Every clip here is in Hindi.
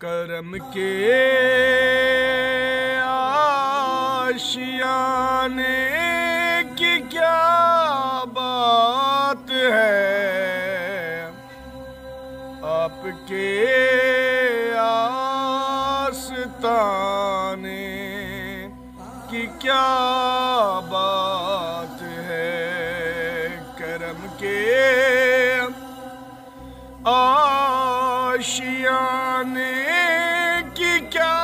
करम के आशियाने की क्या बात है, आपके आस्ताने की क्या बात है। करम के आशियाने की क्या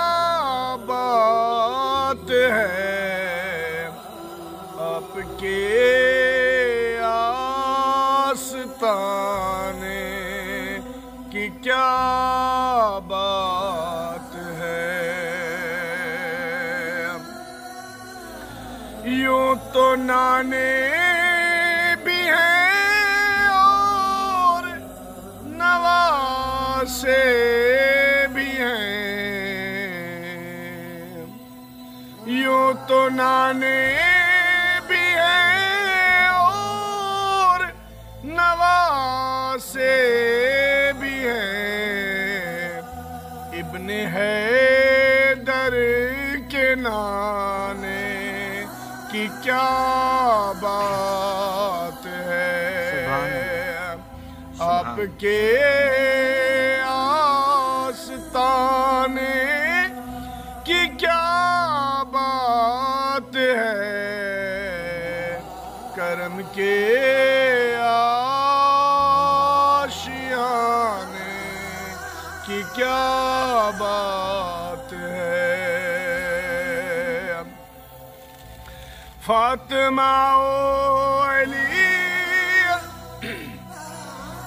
बात है, आपके आस्ताने की क्या बात है। यूं तो नाने भी हैं और नवासे भी हैं, यूं तो नाने भी हैं और नवासे भी हैं। इब्ने हैदर के नाने की क्या बात है, आपके आस्ताने की क्या बात है। करम के आशियाने की क्या बात है। फातिमा ओ अली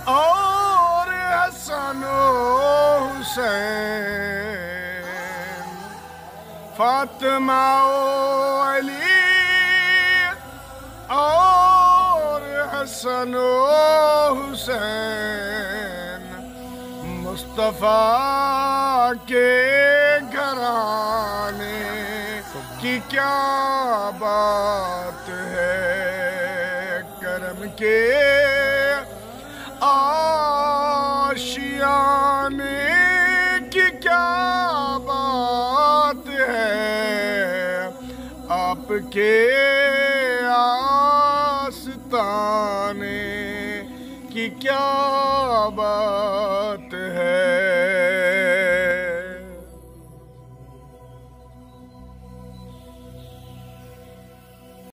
और हसन ओ हुसैन, फातिमा ओ अली और हसन ओ हुसैन, मुस्तफा के घराने की क्या बात है। करम के आशियाने की क्या बात है, आपके आस्ताने की क्या बात